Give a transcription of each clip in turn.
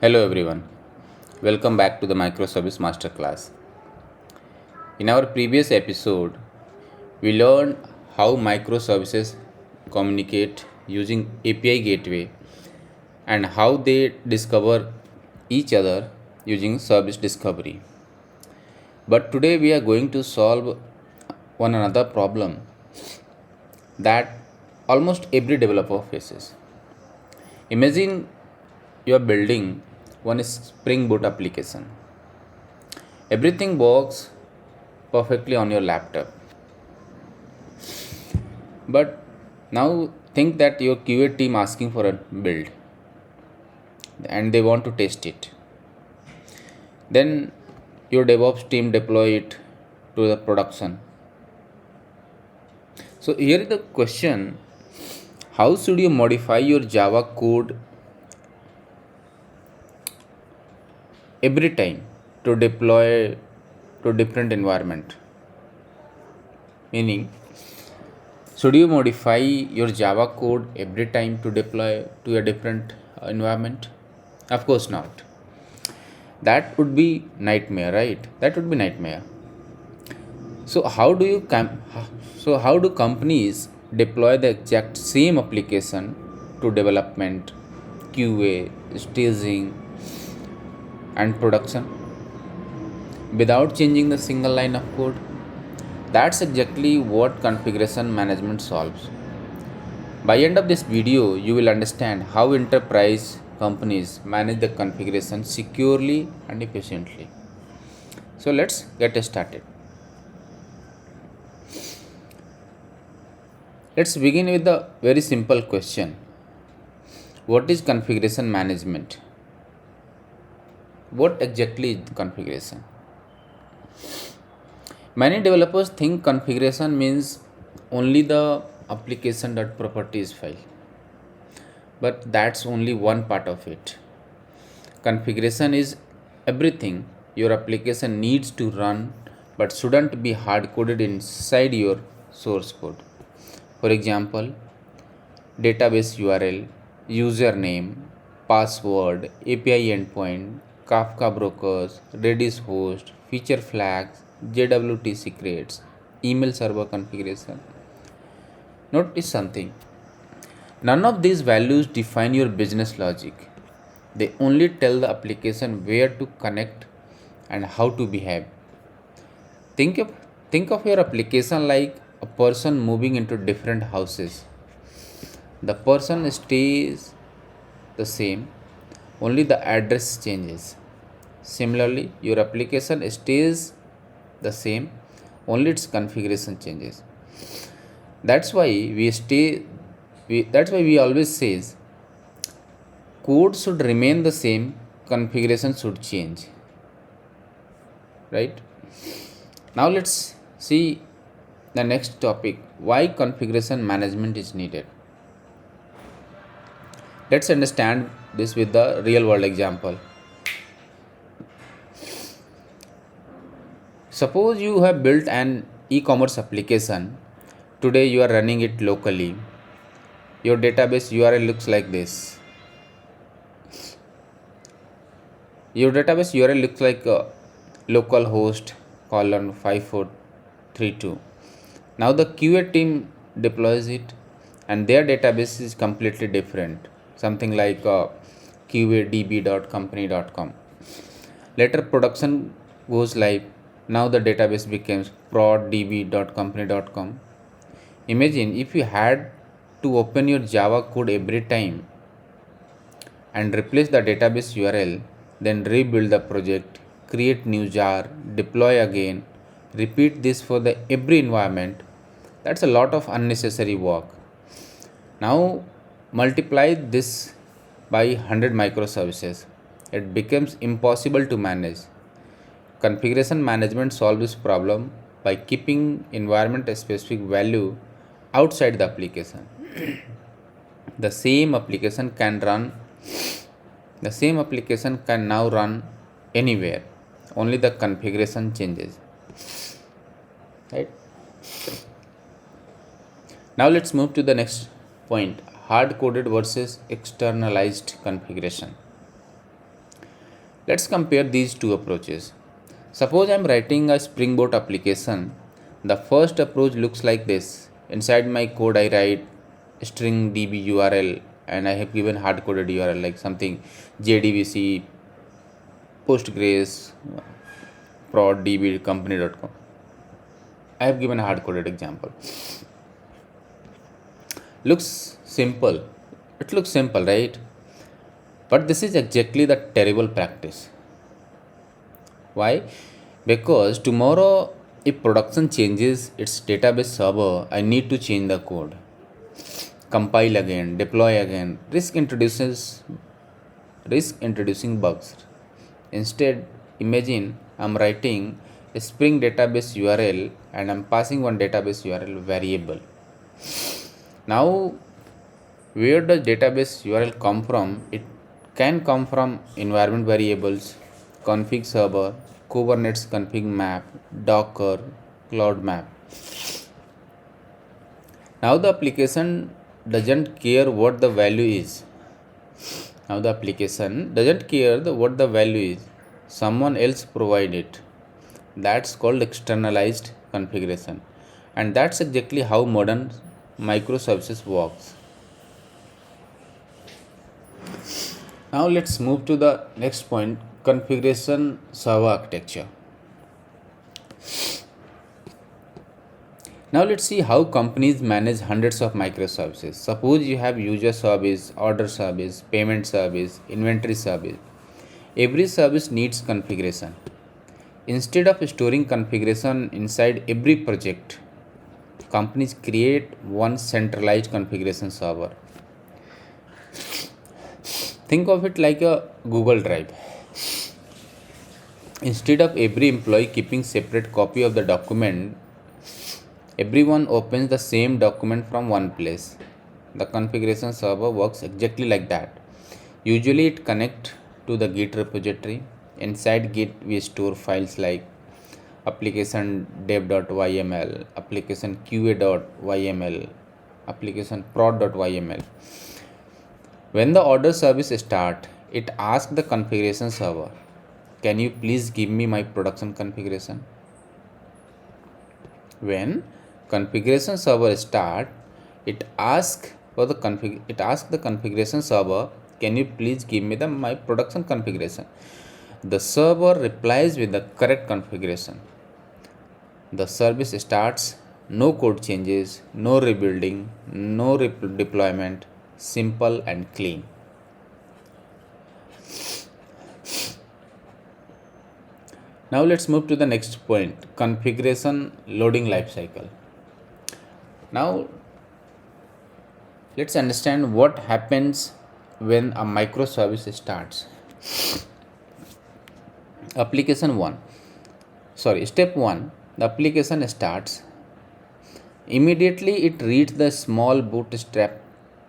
Hello everyone, welcome back to the Microservices Masterclass. In our previous episode, we learned how microservices communicate using API gateway and how they discover each other using service discovery. But today we are going to solve one another problem that almost every developer faces. Imagine you are building one Spring Boot application. Everything works perfectly on your laptop. But now think that your QA team asking for a build and they want to test it. Then your DevOps team deploy it to the production. So here is the question, how should you modify your Java code every time to deploy to different environment? Meaning, should you modify your Java code every time to deploy to a different environment? Of course not. That would be nightmare, right? That would be nightmare. So how do companies deploy the exact same application to development, QA, staging, and production without changing the single line of code? That's exactly what configuration management solves. By end of this video, you will understand how enterprise companies manage the configuration securely and efficiently. So let's get started. Let's begin with the very simple question. What is configuration management? What exactly is configuration? Many developers think configuration means only the application.properties file. But that's only one part of it. Configuration is everything your application needs to run but shouldn't be hard coded inside your source code. For example, database URL, username, password, API endpoint, Kafka brokers, Redis host, feature flags, JWT secrets, email server configuration. Notice something. None of these values define your business logic. They only tell the application where to connect and how to behave. Think of, think of your application like a person moving into different houses. The person stays the same, only the address changes. Similarly, your application stays the same, only its configuration changes. That's why we always says code should remain the same, configuration should change. Right? Now let's see the next topic, why configuration management is needed. Let's understand this with the real world example. Suppose you have built an e-commerce application. Today you are running it locally. Your database URL looks like this. Your database URL looks like localhost colon 5432. Now the QA team deploys it and their database is completely different, something like qadb.company.com. Later production goes live. Now the database becomes proddb.company.com. Imagine if you had to open your Java code every time and replace the database URL, then rebuild the project, create new jar, deploy again, repeat this for the every environment. That's a lot of unnecessary work. Now multiply this by 100 microservices. It becomes impossible to manage. Configuration management solves this problem by keeping environment specific value outside the application. The same application can run the same application can now run anywhere. Only the configuration changes. Right? Now let's move to the next point, hard coded versus externalized configuration. Let's compare these two approaches. Suppose I'm writing a Springboard application. The first approach looks like this. Inside my code, I write string db URL and I have given hard coded URL like something JDBC, Postgres, prod db company.com. I have given a hard coded example. Looks simple. It looks simple, right? But this is exactly the terrible practice. Why? Because tomorrow, if production changes its database server, I need to change the code, compile again, deploy again. Risk introducing bugs. Instead, imagine I'm writing a Spring database URL and I'm passing one database URL variable. Now, where does database URL come from? It can come from environment variables, config server, Kubernetes config map, Docker, cloud map. Now the application doesn't care what the value is. What the value is. Someone else provide it. That's called externalized configuration. And that's exactly how modern microservices works. Now let's move to the next point, configuration server architecture. Now let's see how companies manage hundreds of microservices. Suppose you have user service, order service, payment service, inventory service. Every service needs configuration. Instead of storing configuration inside every project, companies create one centralized configuration server. Think of it like a Google Drive. Instead of every employee keeping separate copy of the document, everyone opens the same document from one place. The configuration server works exactly like that. Usually it connects to the Git repository. Inside Git we store files like application dev.yml, application qa.yml, application prod.yml. When the order service starts, it asks the configuration server, can you please give me my production configuration? When configuration server start, it asks the configuration server, can you please give me my production configuration? The server replies with the correct configuration. The service starts, no code changes, no rebuilding, no deployment, simple and clean. Now let's move to the next point, configuration loading lifecycle. Now let's understand what happens when a microservice starts. Step 1, the application starts. Immediately it reads the small bootstrap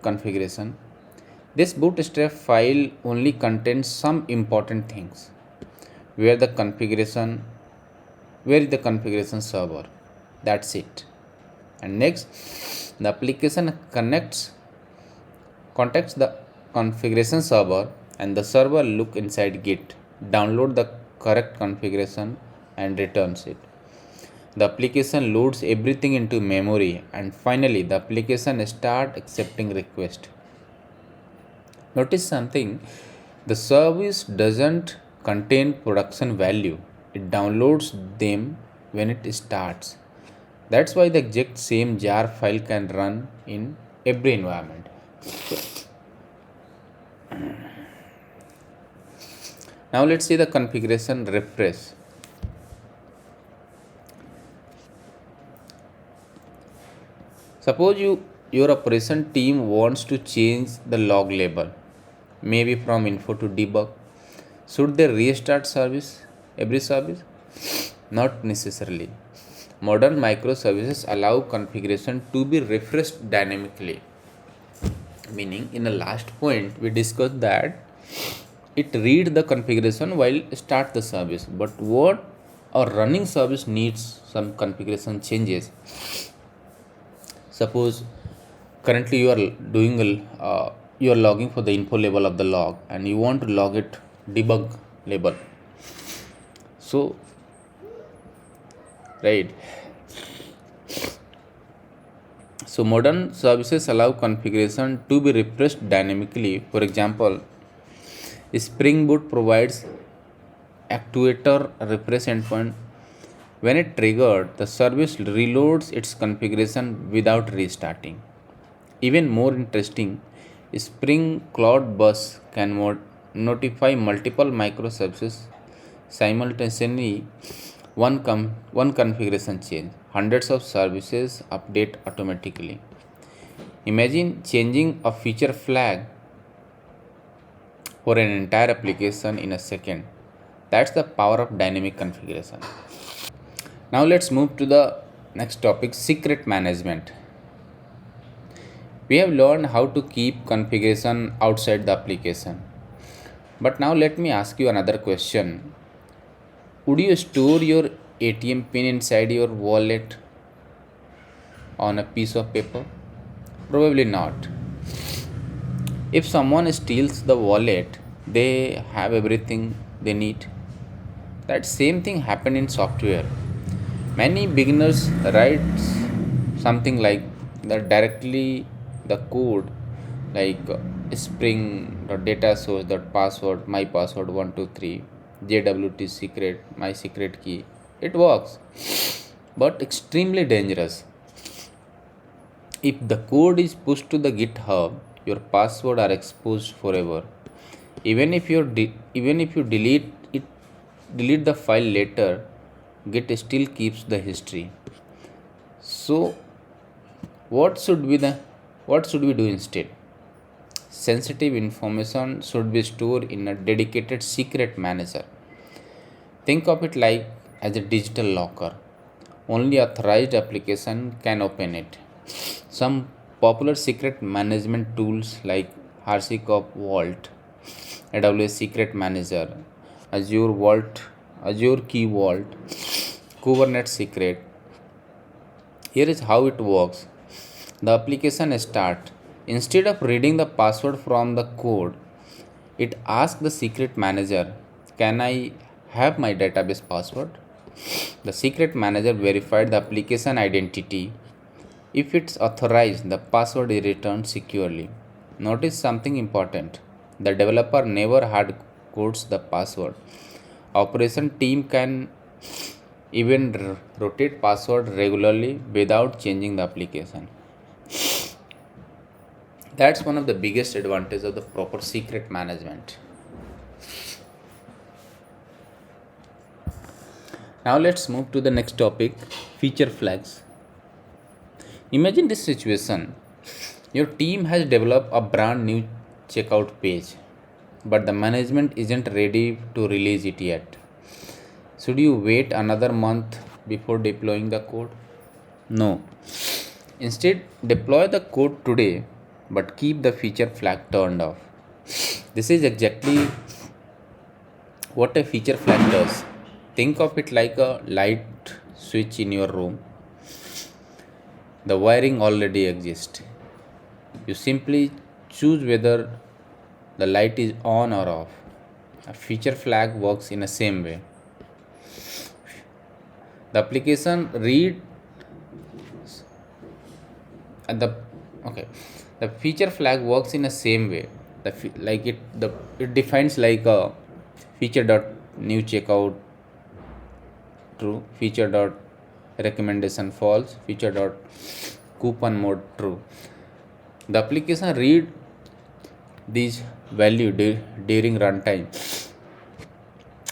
configuration. This bootstrap file only contains some important things. Where is the configuration server? That's it. And next, the application contacts the configuration server, and the server look inside Git, download the correct configuration and returns it. The application loads everything into memory, and finally the application start accepting request. Notice something, the service doesn't contain production value. It downloads them when it starts. That's why the exact same jar file can run in every environment. Now let's see the configuration refresh. Suppose your operation team wants to change the log label, maybe from info to debug. Should they restart every service? Not necessarily. Modern microservices allow configuration to be refreshed dynamically. Meaning, in the last point, we discussed that it reads the configuration while start the service. But what a running service needs some configuration changes. Suppose currently you are logging for the info level of the log, and you want to log it debug label. So, right. So modern services allow configuration to be refreshed dynamically. For example, Spring Boot provides actuator refresh endpoint. When it triggered, the service reloads its configuration without restarting. Even more interesting, Spring Cloud Bus can notify multiple microservices simultaneously. One configuration change. Hundreds of services update automatically. Imagine changing a feature flag for an entire application in a second. That's the power of dynamic configuration. Now let's move to the next topic, secret management. We have learned how to keep configuration outside the application. But now let me ask you another question. Would you store your ATM pin inside your wallet on a piece of paper? Probably not. If someone steals the wallet, they have everything they need. That same thing happened in software. Many beginners write something like that directly the code like spring data source password my password 123 jwt secret my secret key. It works, but extremely dangerous. If the code is pushed to the GitHub, your password are exposed forever. Even if you delete the file later, Git still keeps the history. So, what should be the what should we do instead? Sensitive information should be stored in a dedicated secret manager. Think of it like as a digital locker. Only authorized application can open it. Some popular secret management tools like Hardcoded Vault, AWS Secret Manager, Azure Key Vault, Kubernetes Secret. Here is how it works. The application start. Instead of reading the password from the code, it asks the secret manager, "Can I have my database password?" The secret manager verified the application identity. If it's authorized, the password is returned securely. Notice something important. The developer never hard codes the password. Operation team can even rotate password regularly without changing the application. That's one of the biggest advantages of the proper secret management. Now let's move to the next topic, feature flags. Imagine this situation. Your team has developed a brand new checkout page, but the management isn't ready to release it yet. Should you wait another month before deploying the code? No. Instead, deploy the code today but keep the feature flag turned off. This is exactly what a feature flag does. Think of it like a light switch in your room. The wiring already exists. You simply choose whether the light is on or off. A feature flag works in the same way. The application read at the okay. The feature flag works in the same way. It defines like a feature dot new checkout true, feature dot recommendation false, feature dot coupon mode true. The application read these value during runtime.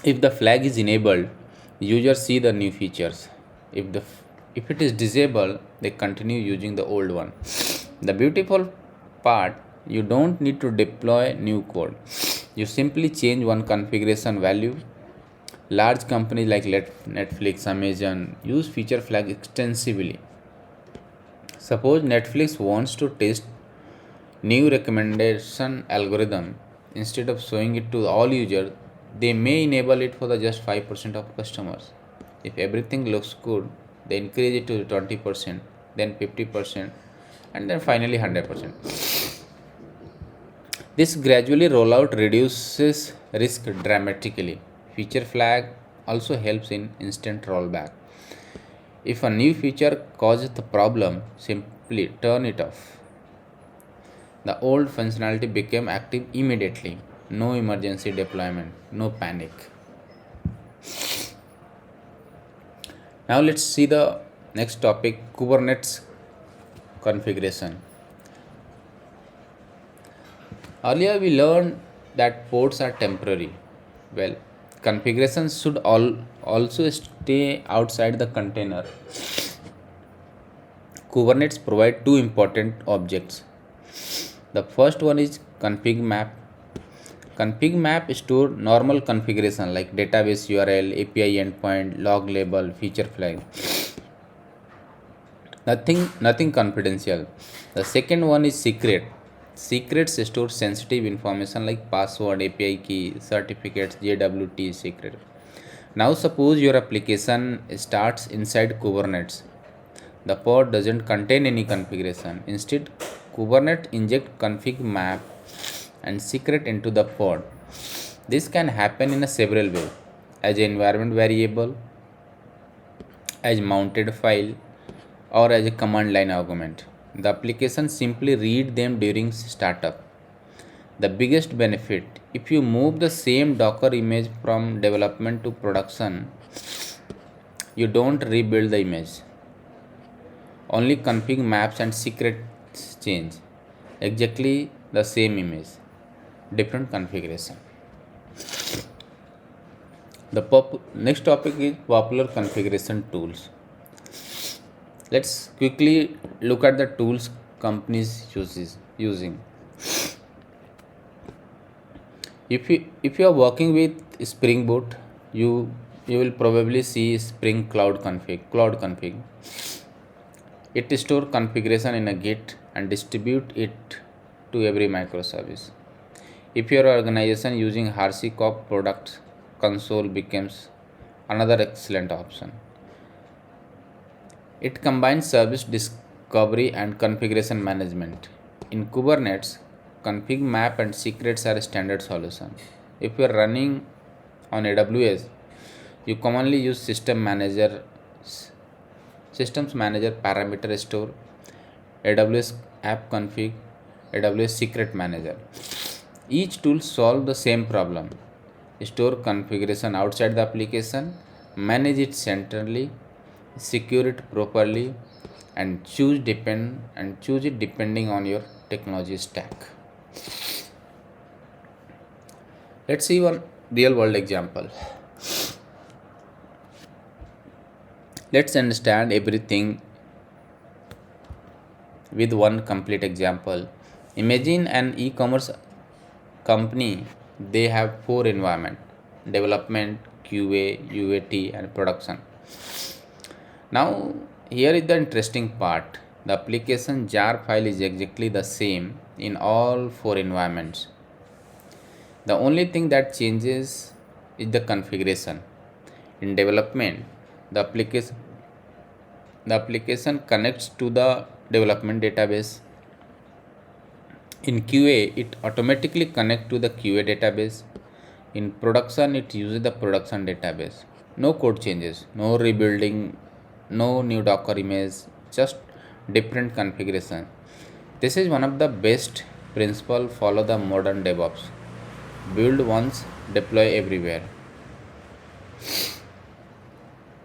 If the flag is enabled, users see the new features. If it is disabled, they continue using the old one. The beautiful part, you don't need to deploy new code. You simply change one configuration value. Large companies like Netflix, Amazon use feature flag extensively. Suppose Netflix wants to test new recommendation algorithm. Instead of showing it to all users, they may enable it for the just 5% of customers. If everything looks good, they increase it to 20%, then 50%, and then finally 100%. This gradually rollout reduces risk dramatically. Feature flag also helps in instant rollback. If a new feature causes the problem, simply turn it off. The old functionality became active immediately. No emergency deployment, no panic. Now let's see the next topic, Kubernetes configuration. Earlier we learned that ports are temporary. Well, configurations should also stay outside the container. Kubernetes provide two important objects. The first one is config map. Config map store normal configuration like database URL, API endpoint, log label, feature flag. Nothing confidential. The second one is secret. Secrets store sensitive information like password, API key, certificates, JWT secret. Now suppose your application starts inside Kubernetes. The pod doesn't contain any configuration. Instead, Kubernetes inject config map and secret into the pod. This can happen in a several ways, as an environment variable, as mounted file, or as a command line argument. The application simply read them during startup. The biggest benefit, if you move the same Docker image from development to production, you don't rebuild the image. Only config maps and secrets change. Exactly the same image, different configuration. The next topic is popular configuration tools. Let's quickly look at the tools companies using. If you are working with Spring Boot, you will probably see Spring Cloud config. It stores configuration in a Git and distribute it to every microservice. If your organization using HashiCorp products, console becomes another excellent option. It combines service discovery and configuration management. In Kubernetes, config map and secrets are a standard solution. If you are running on AWS, you commonly use systems manager parameter store, AWS app config, AWS secret manager. Each tool solves the same problem. Store configuration outside the application, manage it centrally, secure it properly, and choose it depending on your technology stack. Let's see one real world example. Let's understand everything with one complete example. Imagine an e-commerce company. They have four environments: development, QA, UAT, and production. Now, here is the interesting part. The application jar file is exactly the same in all four environments. The only thing that changes is the configuration. In development, the application the application connects to the development database. In QA, it automatically connects to the QA database. In production, it uses the production database. No code changes, no rebuilding, no new Docker image, just different configuration. This is one of the best principle follow the modern DevOps. Build once, deploy everywhere.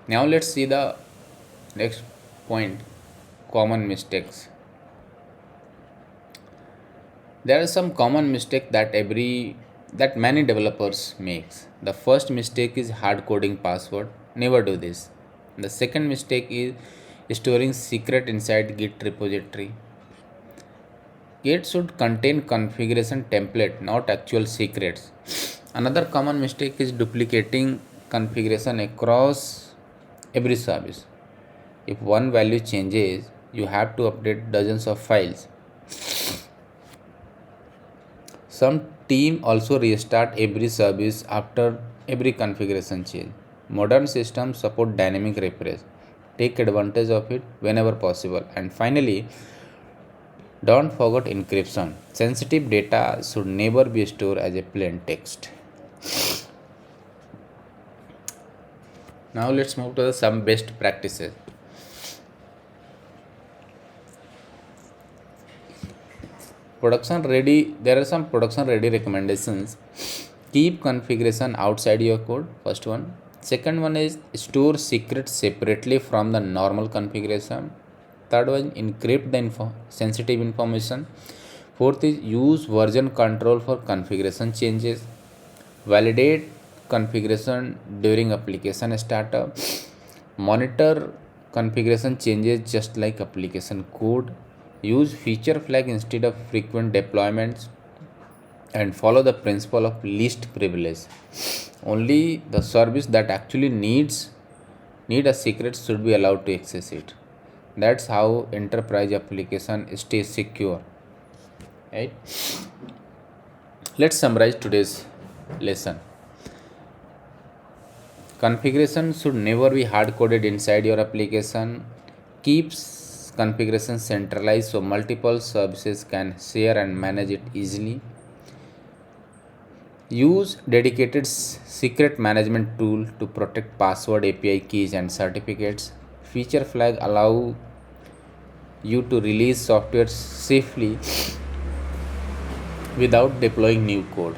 Now let's see the next point, common mistakes. There are some common mistakes that many developers makes. The first mistake is hard coding password. Never do this. The second mistake is storing secret inside Git repository. Git should contain configuration template, not actual secrets. Another common mistake is duplicating configuration across every service. If one value changes, you have to update dozens of files. Some team also restart every service after every configuration change. Modern systems support dynamic refresh. Take advantage of it whenever possible. And finally, Don't forget encryption. Sensitive data should never be stored as a plain text. Now let's move to some best practices. Production ready, there are some production ready recommendations. Keep configuration outside your code, first one. Second one is store secrets separately from the normal configuration. Third one, encrypt the sensitive information. Fourth is use version control for configuration changes. Validate configuration during application startup. Monitor configuration changes just like application code. Use feature flag instead of frequent deployments, and follow the principle of least privilege. Only the service that actually need a secret should be allowed to access it. That's how enterprise application stays secure. Right? Let's summarize today's lesson. Configuration should never be hard coded inside your application. Keeps configuration centralized so multiple services can share and manage it easily. Use dedicated secret management tool to protect password, API keys and certificates. Feature flag allow you to release software safely without deploying new code.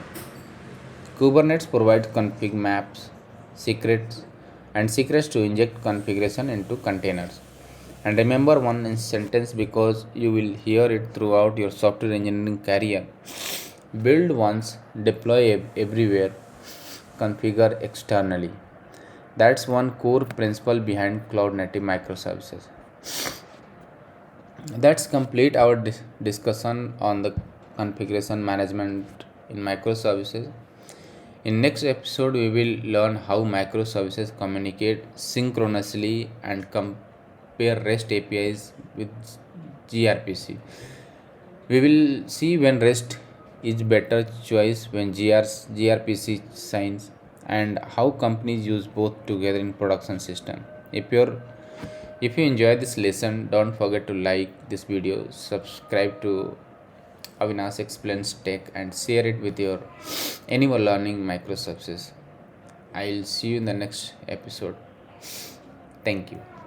Kubernetes provides ConfigMaps, secrets, and secrets to inject configuration into containers. And remember one sentence because you will hear it throughout your software engineering career. Build once, deploy everywhere, configure externally. That's one core principle behind cloud native microservices. That's complete our discussion on the configuration management in microservices. In next episode, we will learn how microservices communicate synchronously and compare REST APIs with gRPC. We will see when REST is better choice when gRPC signs, and how companies use both together in production system. If you enjoy this lesson, don't forget to like this video, subscribe to Avinash Explains Tech, and share it with your anyone learning microservices. I'll see you in the next episode. Thank you.